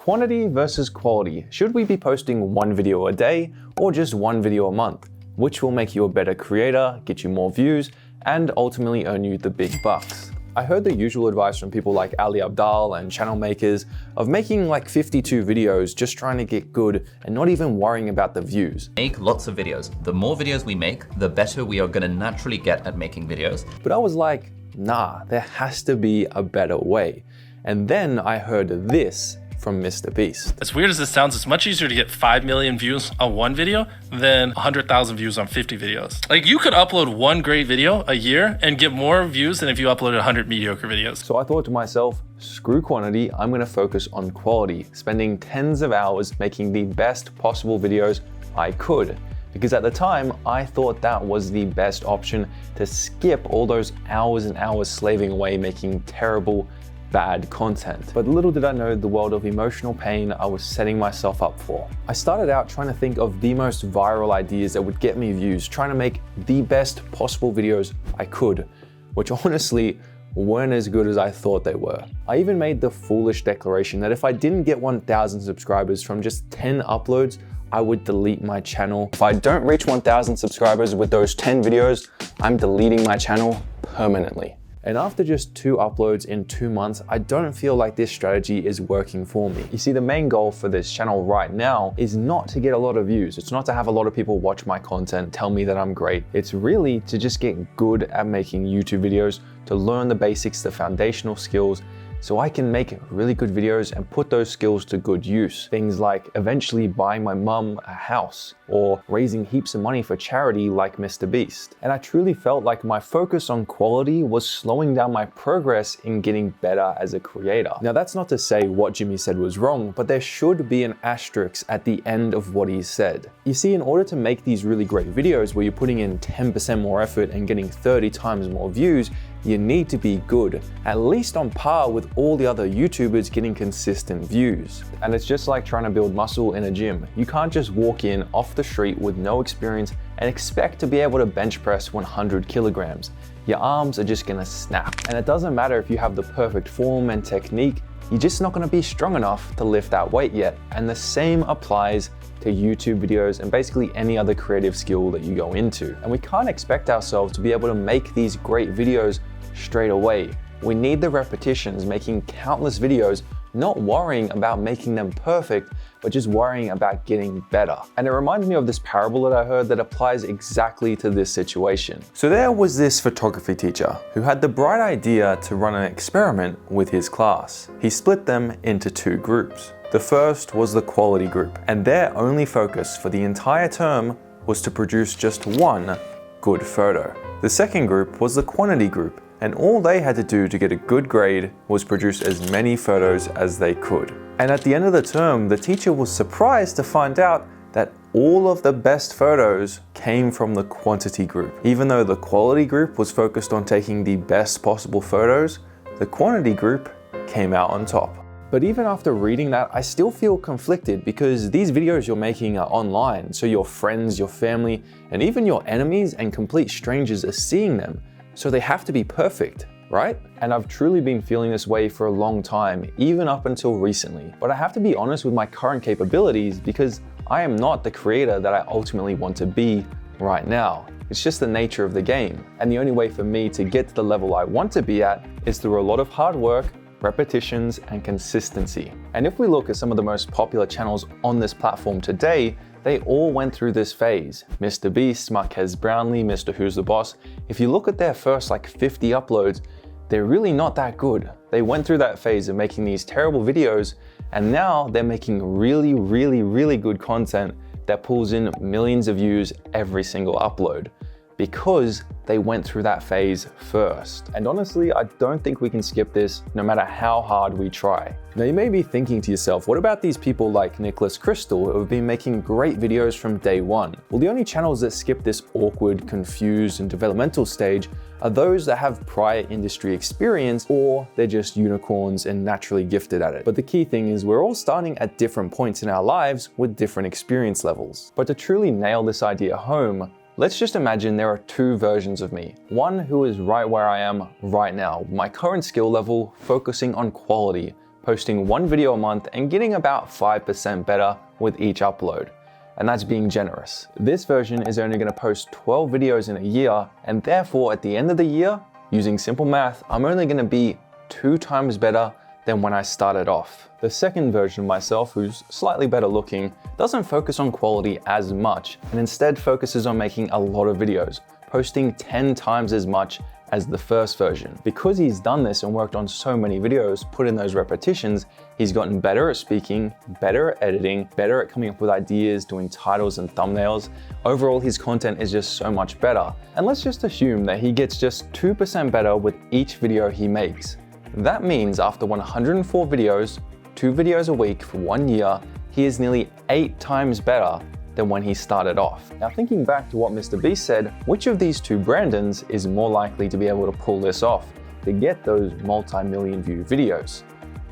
Quantity versus quality. Should we be posting one video a day or just one video a month? Which will make you a better creator, get you more views, and ultimately earn you the big bucks? I heard the usual advice from people like Ali Abdaal and channel makers of making like 52 videos just trying to get good and not even worrying about the views. Make lots of videos. The more videos we make, the better we are gonna naturally get at making videos. But I was like, nah, there has to be a better way. And then I heard this from Mr. Beast. As weird as this sounds, it's much easier to get 5 million views on one video than 100,000 views on 50 videos. Like, you could upload one great video a year and get more views than if you uploaded 100 mediocre videos. So I thought to myself, screw quantity, I'm gonna focus on quality, spending tens of hours making the best possible videos I could. Because at the time, I thought that was the best option to skip all those hours and hours slaving away making terrible, bad content. But little did I know the world of emotional pain I was setting myself up for. I started out trying to think of the most viral ideas that would get me views, trying to make the best possible videos I could, which honestly weren't as good as I thought they were. I even made the foolish declaration that if I didn't get 1,000 subscribers from just 10 uploads, I would delete my channel. If I don't reach 1,000 subscribers with those 10 videos, I'm deleting my channel permanently. And after just 2 uploads in 2 months, I don't feel like this strategy is working for me. You see, the main goal for this channel right now is not to get a lot of views. It's not to have a lot of people watch my content, tell me that I'm great. It's really to just get good at making YouTube videos, to learn the basics, the foundational skills, so I can make really good videos and put those skills to good use. Things like eventually buying my mum a house or raising heaps of money for charity like Mr. Beast. And I truly felt like my focus on quality was slowing down my progress in getting better as a creator. Now, that's not to say what Jimmy said was wrong, but there should be an asterisk at the end of what he said. You see, in order to make these really great videos where you're putting in 10% more effort and getting 30 times more views, you need to be good, at least on par with all the other YouTubers getting consistent views. And it's just like trying to build muscle in a gym. You can't just walk in off the street with no experience and expect to be able to bench press 100 kilograms. Your arms are just gonna snap. And it doesn't matter if you have the perfect form and technique, you're just not gonna be strong enough to lift that weight yet. And the same applies to YouTube videos and basically any other creative skill that you go into. And we can't expect ourselves to be able to make these great videos straight away. We need the repetitions, making countless videos, not worrying about making them perfect, but just worrying about getting better. And it reminds me of this parable that I heard that applies exactly to this situation. So there was this photography teacher who had the bright idea to run an experiment with his class. He split them into 2 groups. The first was the quality group, and their only focus for the entire term was to produce just one good photo. The second group was the quantity group, and all they had to do to get a good grade was produce as many photos as they could. And at the end of the term, the teacher was surprised to find out that all of the best photos came from the quantity group. Even though the quality group was focused on taking the best possible photos, the quantity group came out on top. But even after reading that, I still feel conflicted because these videos you're making are online, so your friends, your family, and even your enemies and complete strangers are seeing them. So they have to be perfect, right? And I've truly been feeling this way for a long time, even up until recently. But I have to be honest with my current capabilities because I am not the creator that I ultimately want to be right now. It's just the nature of the game. And the only way for me to get to the level I want to be at is through a lot of hard work, repetitions, and consistency. And if we look at some of the most popular channels on this platform today, they all went through this phase. Mr. Beast, Marques Brownlee, Mr. Who's the Boss. If you look at their first like 50 uploads, they're really not that good. They went through that phase of making these terrible videos, and now they're making really good content that pulls in millions of views every single upload, because they went through that phase first. And honestly, I don't think we can skip this no matter how hard we try. Now you may be thinking to yourself, what about these people like Nicholas Crystal who have been making great videos from day one? Well, the only channels that skip this awkward, confused, and developmental stage are those that have prior industry experience, or they're just unicorns and naturally gifted at it. But the key thing is we're all starting at different points in our lives with different experience levels. But to truly nail this idea home, let's just imagine there are 2 versions of me. One who is right where I am right now, my current skill level, focusing on quality, posting one video a month and getting about 5% better with each upload. And that's being generous. This version is only gonna post 12 videos in a year, and therefore at the end of the year, using simple math, I'm only gonna be 2 times better than when I started off. The second version of myself, who's slightly better looking, doesn't focus on quality as much and instead focuses on making a lot of videos, posting 10 times as much as the first version. Because he's done this and worked on so many videos, put in those repetitions, he's gotten better at speaking, better at editing, better at coming up with ideas, doing titles and thumbnails. Overall, his content is just so much better. And let's just assume that he gets just 2% better with each video he makes. That means after 104 videos, 2 videos a week for 1 year, he is nearly 8 times better than when he started off. Now thinking back to what Mr. Beast said, which of these 2 Brandons is more likely to be able to pull this off, to get those multi-million view videos?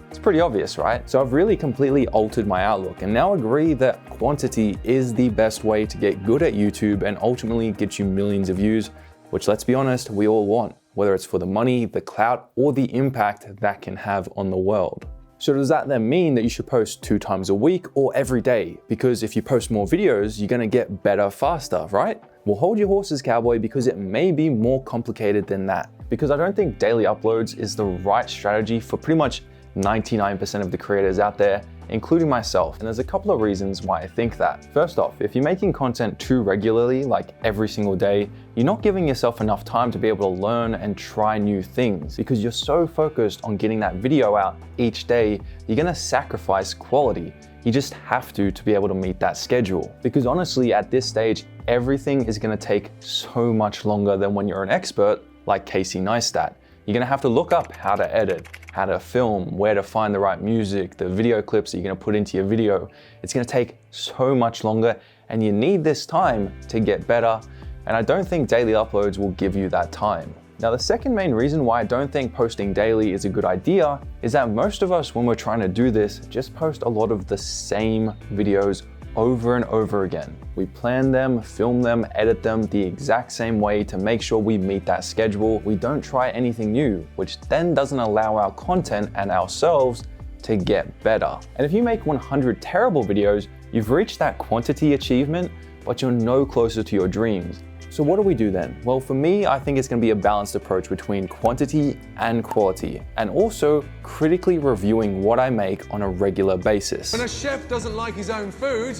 It's pretty obvious, right? So I've really completely altered my outlook and now agree that quantity is the best way to get good at YouTube and ultimately get you millions of views, which, let's be honest, we all want, whether it's for the money, the clout, or the impact that can have on the world. So does that then mean that you should post 2 times a week or every day? Because if you post more videos, you're gonna get better faster, right? Well, hold your horses, cowboy, because it may be more complicated than that. Because I don't think daily uploads is the right strategy for pretty much 99% of the creators out there, including myself. And there's a couple of reasons why I think that. First off, if you're making content too regularly, like every single day, you're not giving yourself enough time to be able to learn and try new things because you're so focused on getting that video out each day, you're gonna sacrifice quality. You just have to be able to meet that schedule. Because honestly, at this stage, everything is gonna take so much longer than when you're an expert like Casey Neistat. You're gonna have to look up how to edit, how to film, where to find the right music, the video clips that you're gonna put into your video. It's gonna take so much longer and you need this time to get better. And I don't think daily uploads will give you that time. Now, the second main reason why I don't think posting daily is a good idea is that most of us, when we're trying to do this, just post a lot of the same videos over and over again. We plan them, film them, edit them the exact same way to make sure we meet that schedule. We don't try anything new, which then doesn't allow our content and ourselves to get better. And if you make 100 terrible videos, you've reached that quantity achievement, but you're no closer to your dreams. So what do we do then? Well, for me, I think it's gonna be a balanced approach between quantity and quality, and also critically reviewing what I make on a regular basis. When a chef doesn't like his own food,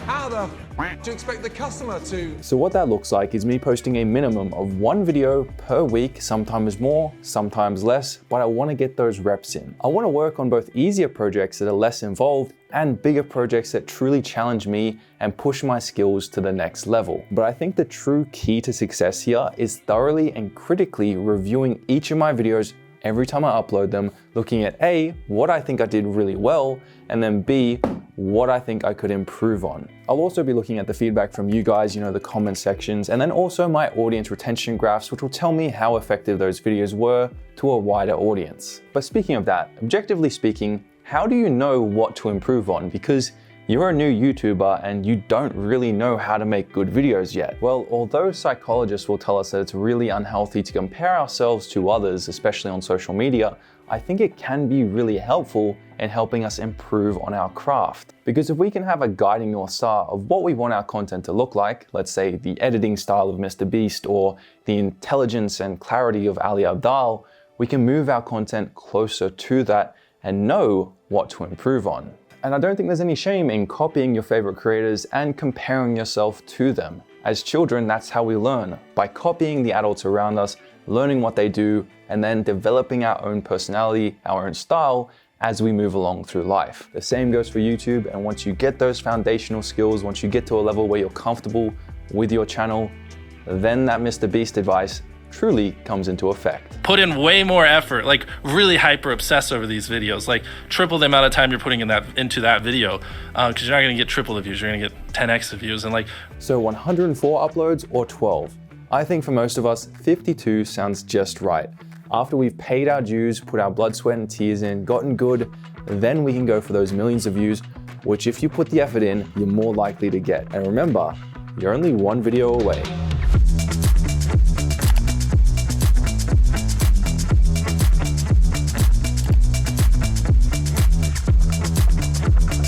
how the do you expect the customer to? So what that looks like is me posting a minimum of 1 video per week, sometimes more, sometimes less, but I wanna get those reps in. I wanna work on both easier projects that are less involved and bigger projects that truly challenge me and push my skills to the next level. But I think the true key to success here is thoroughly and critically reviewing each of my videos every time I upload them, looking at A, what I think I did really well, and then B, what I think I could improve on. I'll also be looking at the feedback from you guys, the comment sections, and then also my audience retention graphs, which will tell me how effective those videos were to a wider audience. But speaking of that, objectively speaking, how do you know what to improve on? Because you're a new YouTuber and you don't really know how to make good videos yet. Well, although psychologists will tell us that it's really unhealthy to compare ourselves to others, especially on social media, I think it can be really helpful in helping us improve on our craft. Because if we can have a guiding North Star of what we want our content to look like, let's say the editing style of Mr. Beast or the intelligence and clarity of Ali Abdaal, we can move our content closer to that and know what to improve on. And I don't think there's any shame in copying your favorite creators and comparing yourself to them. As children, that's how we learn, by copying the adults around us, learning what they do, and then developing our own personality, our own style, as we move along through life. The same goes for YouTube, and once you get those foundational skills, once you get to a level where you're comfortable with your channel, then that Mr. Beast advice truly comes into effect. Put in way more effort, like really hyper obsess over these videos, like triple the amount of time you're putting into that video, because you're not gonna get triple the views, you're gonna get 10x the views. And So 104 uploads or 12? I think for most of us, 52 sounds just right. After we've paid our dues, put our blood, sweat, and tears in, gotten good, then we can go for those millions of views, which if you put the effort in, you're more likely to get. And remember, you're only 1 video away.